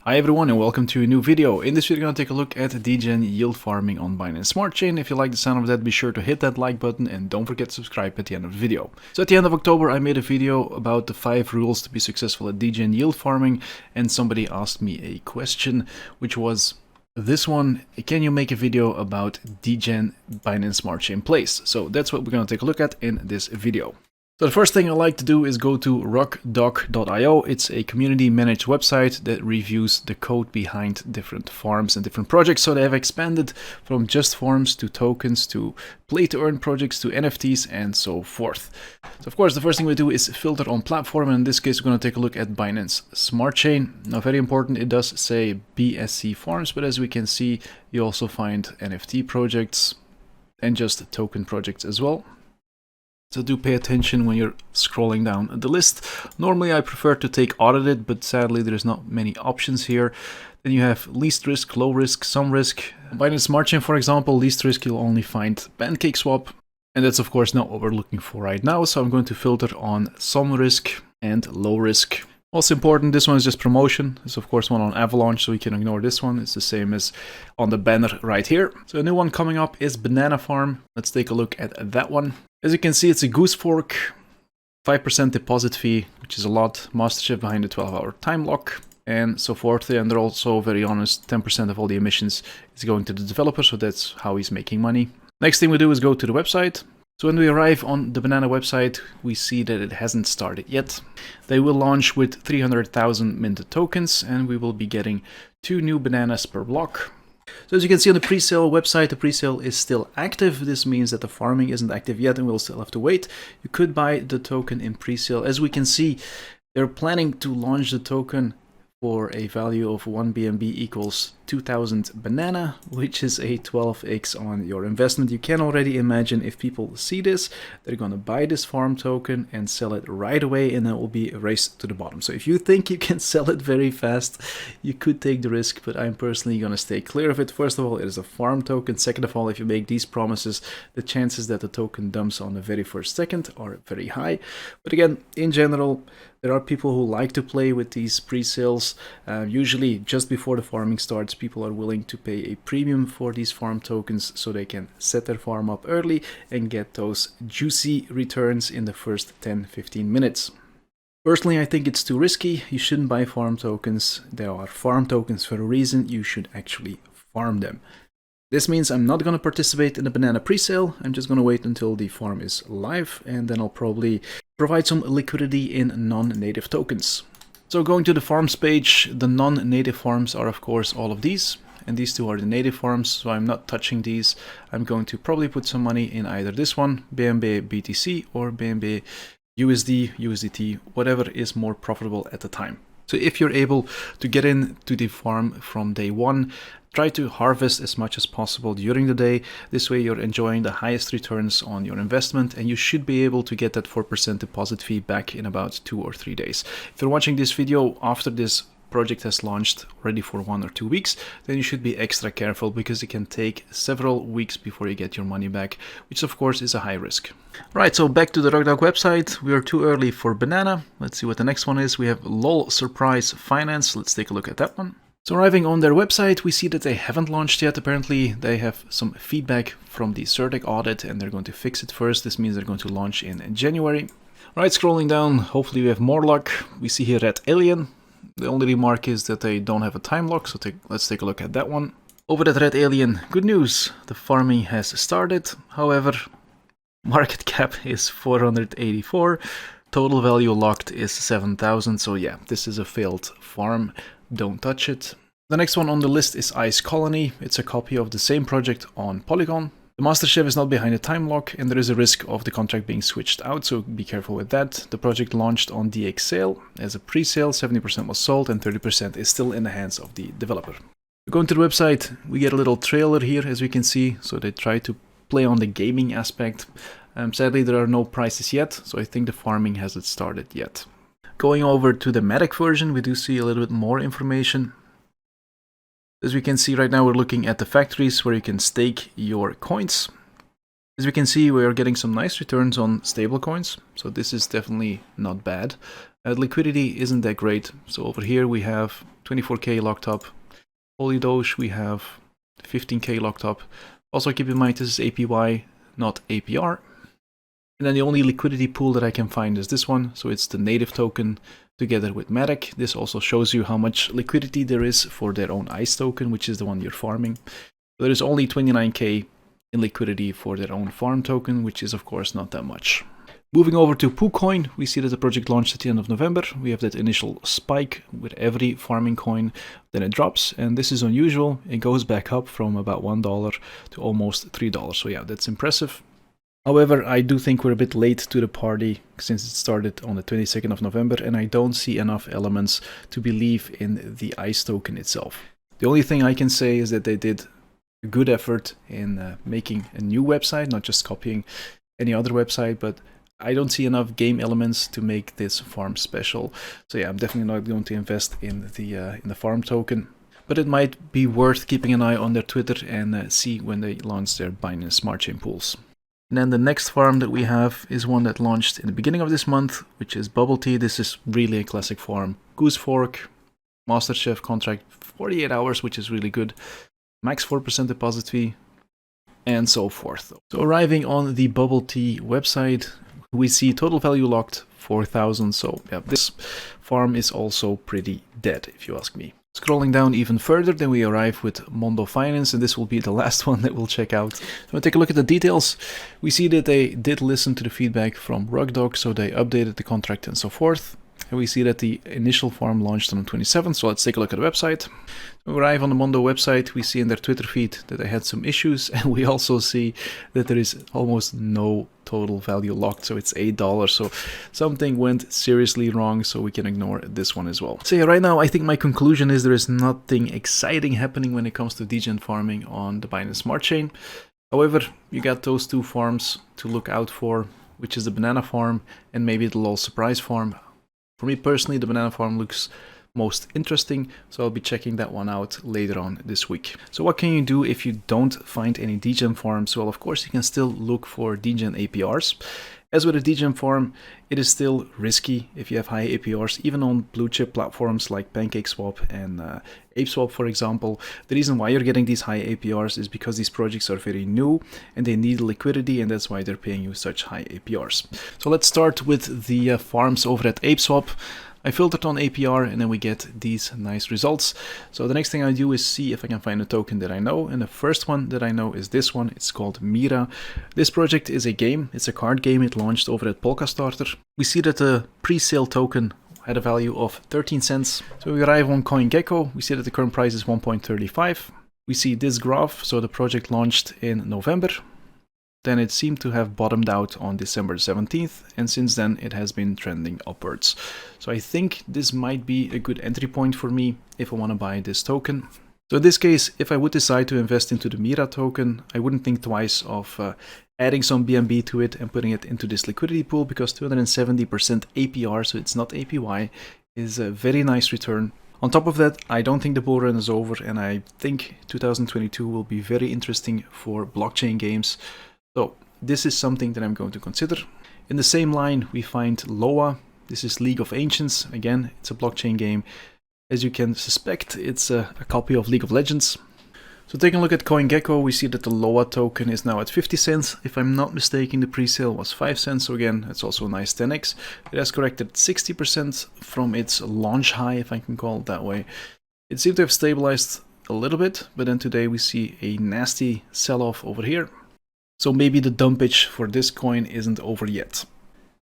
Hi everyone and welcome to a new video. In this video we're going to take a look at degen yield farming on Binance Smart Chain. If you like the sound of that, be sure to hit that like button and don't forget to subscribe at the end of the video. So at the end of October I made a video about the 5 rules to be successful at degen yield farming, and somebody asked me a question which was this one: can you make a video about degen Binance Smart Chain plays? So that's what we're going to take a look at in this video. So the first thing I like to do is go to rockdoc.io. It's a community managed website that reviews the code behind different farms and different projects. So they have expanded from just farms to tokens to play to earn projects to NFTs and so forth. So of course the first thing we do is filter on platform, and in this case we're going to take a look at Binance Smart Chain. Now very important, it does say BSC farms, but as we can see you also find NFT projects and just token projects as well. So do pay attention when you're scrolling down the list. Normally I prefer to take audited, but sadly there's not many options here. Then you have least risk, low risk, some risk. Binance Smart Chain, for example, least risk you'll only find Pancakeswap. And that's of course not what we're looking for right now. So I'm going to filter on some risk and low risk. Also important, this one is just promotion. There's of course one on Avalanche, so we can ignore this one. It's the same as on the banner right here. So a new one coming up is Banana Farm. Let's take a look at that one. As you can see, it's a goose fork, 5% deposit fee, which is a lot, mastership behind the 12-hour time lock, and so forth. And they're also very honest, 10% of all the emissions is going to the developer, so that's how he's making money. Next thing we do is go to the website. So when we arrive on the Banana website, we see that it hasn't started yet. They will launch with 300,000 minted tokens, and we will be getting 2 new bananas per block. So as you can see on the pre-sale website, the pre-sale is still active. This means that the farming isn't active yet and we'll still have to wait. You could buy the token in pre-sale. As we can see, they're planning to launch the token for a value of 1 BNB equals 2000 banana, which is a 12x on your investment. You can already imagine if people see this, they're going to buy this farm token and sell it right away, and it will be a race to the bottom. So if you think you can sell it very fast, you could take the risk, but I'm personally going to stay clear of it. First of all, it is a farm token. Second of all, if you make these promises, the chances that the token dumps on the very first second are very high. But again, in general, there are people who like to play with these pre-sales. Usually just before the farming starts, people are willing to pay a premium for these farm tokens so they can set their farm up early and get those juicy returns in the first 10-15 minutes. Personally, I think it's too risky. You shouldn't buy farm tokens. There are farm tokens for a reason. You should actually farm them. This means I'm not going to participate in the banana pre-sale. I'm just going to wait until the farm is live, and then I'll probably provide some liquidity in non-native tokens. So going to the farms page, the non-native farms are of course all of these, and these two are the native farms, so I'm not touching these. I'm going to probably put some money in either this one, BNB BTC, or BNB USD, USDT, whatever is more profitable at the time. So if you're able to get into the farm from day one, try to harvest as much as possible during the day. This way you're enjoying the highest returns on your investment, and you should be able to get that 4% deposit fee back in about 2 or 3 days. If you're watching this video after this project has launched already for 1 or 2 weeks, then you should be extra careful because it can take several weeks before you get your money back, which of course is a high risk. Right, so back to the Rockdog website. We are too early for banana. Let's see what the next one is. We have LOL Surprise Finance. Let's take a look at that one. So arriving on their website, we see that they haven't launched yet. Apparently they have some feedback from the CertEC audit and they're going to fix it first. This means they're going to launch in January. Right, scrolling down, hopefully we have more luck. We see here Red Alien. The only remark is that they don't have a time lock, so let's take a look at that one. Over at Red Alien, good news, the farming has started. However, market cap is 484, total value locked is 7,000, so yeah, this is a failed farm. Don't touch it. The next one on the list is Ice Colony. It's a copy of the same project on Polygon. The mastership is not behind a time lock, and there is a risk of the contract being switched out, so be careful with that. The project launched on DX sale as a pre-sale, 70% was sold and 30% is still in the hands of the developer. Going to the website, we get a little trailer here, as we can see, so they try to play on the gaming aspect. Sadly, there are no prices yet, so I think the farming hasn't started yet. Going over to the Matic version, we do see a little bit more information. As we can see right now, we're looking at the factories where you can stake your coins. As we can see, we are getting some nice returns on stablecoins, so this is definitely not bad. Liquidity isn't that great, so over here we have 24k locked up. Holy Doge, we have 15k locked up. Also keep in mind this is APY, not APR. And then the only liquidity pool that I can find is this one, so it's the native token together with Matic. This also shows you how much liquidity there is for their own ICE token, which is the one you're farming. There is only 29k in liquidity for their own farm token, which is of course not that much. Moving over to PooCoin, we see that the project launched at the end of November. We have that initial spike with every farming coin, then it drops, and this is unusual. It goes back up from about $1 to almost $3. So yeah, that's impressive. However, I do think we're a bit late to the party since it started on the 22nd of November, and I don't see enough elements to believe in the ICE token itself. The only thing I can say is that they did a good effort in making a new website, not just copying any other website, but I don't see enough game elements to make this farm special. So yeah, I'm definitely not going to invest in the farm token. But it might be worth keeping an eye on their Twitter and see when they launch their Binance Smart Chain pools. And then the next farm that we have is one that launched in the beginning of this month, which is BubbleTea. This is really a classic farm. Goose Fork, MasterChef contract, 48 hours, which is really good. Max 4% deposit fee, and so forth. So arriving on the BubbleTea website, we see total value locked 4,000. So yeah, this farm is also pretty dead, if you ask me. Scrolling down even further, then we arrive with Mondo Finance, and this will be the last one that we'll check out. So we'll take a look at the details. We see that they did listen to the feedback from Rugdog, so they updated the contract and so forth. And we see that the initial farm launched on the 27th, so let's take a look at the website. When we arrive on the Mondo website, we see in their Twitter feed that they had some issues, and we also see that there is almost no total value locked, so it's $8, so something went seriously wrong, so we can ignore this one as well. So yeah, right now I think my conclusion is there is nothing exciting happening when it comes to degen farming on the Binance Smart Chain. However, you got those two farms to look out for, which is the banana farm and maybe the LOL surprise farm. For me personally, the banana farm looks most interesting, so I'll be checking that one out later on this week. So what can you do if you don't find any degen farms? Well, of course, you can still look for degen APRs. As with a degen farm, it is still risky if you have high APRs, even on blue chip platforms like Pancakeswap and Apeswap, for example. The reason why you're getting these high APRs is because these projects are very new and they need liquidity, and that's why they're paying you such high APRs. So let's start with the farms over at Apeswap. I filtered on APR and then we get these nice results. So the next thing I do is see if I can find a token that I know, and the first one that I know is this one. It's called Mira. This project is a game, it's a card game. It launched over at Polkastarter. We see that the pre-sale token had a value of 13 cents. So we arrive on CoinGecko, we see that the current price is 1.35. We see this graph, so the project launched in November. Then it seemed to have bottomed out on December 17th, and since then it has been trending upwards. So I think this might be a good entry point for me if I want to buy this token. So in this case, if I would decide to invest into the Mira token, I wouldn't think twice of adding some BNB to it and putting it into this liquidity pool, because 270% APR, so it's not APY, is a very nice return. On top of that, I don't think the bull run is over, and I think 2022 will be very interesting for blockchain games. So this is something that I'm going to consider. In the same line, we find Loa. This is League of Ancients. Again, it's a blockchain game. As you can suspect, it's a copy of League of Legends. So taking a look at CoinGecko, we see that the Loa token is now at 50 cents. If I'm not mistaken, the pre-sale was 5 cents. So again, it's also a nice 10x. It has corrected 60% from its launch high, if I can call it that way. It seemed to have stabilized a little bit, but then today we see a nasty sell-off over here. So maybe the dumpage for this coin isn't over yet.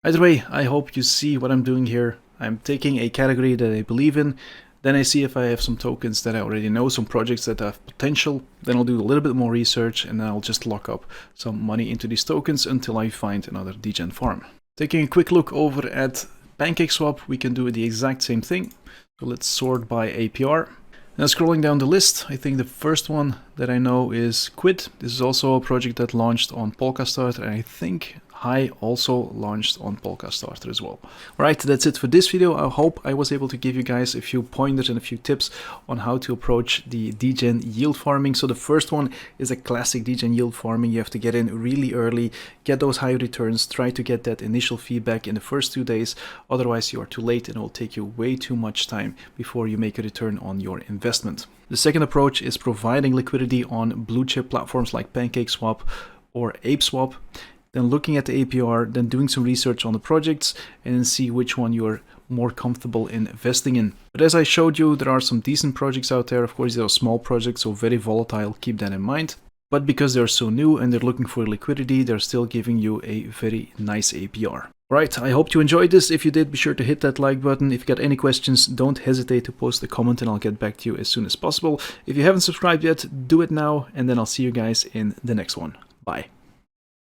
Either way, I hope you see what I'm doing here. I'm taking a category that I believe in, then I see if I have some tokens that I already know, some projects that have potential, then I'll do a little bit more research and then I'll just lock up some money into these tokens until I find another degen farm. Taking a quick look over at Pancakeswap, we can do the exact same thing. So let's sort by APR. Now scrolling down the list, I think the first one that I know is Quid. This is also a project that launched on Polkastarter and I think High also launched on Polka Starter as well. Alright, that's it for this video. I hope I was able to give you guys a few pointers and a few tips on how to approach the degen yield farming. So the first one is a classic degen yield farming. You have to get in really early, get those high returns, try to get that initial feedback in the first 2 days. Otherwise you are too late and it will take you way too much time before you make a return on your investment. The second approach is providing liquidity on blue chip platforms like Pancakeswap or Apeswap, then looking at the APR, then doing some research on the projects and then see which one you're more comfortable in investing in. But as I showed you, there are some decent projects out there. Of course, these are small projects, so very volatile, keep that in mind. But because they're so new and they're looking for liquidity, they're still giving you a very nice APR. Right, I hope you enjoyed this. If you did, be sure to hit that like button. If you got any questions, don't hesitate to post a comment and I'll get back to you as soon as possible. If you haven't subscribed yet, do it now, and then I'll see you guys in the next one. Bye.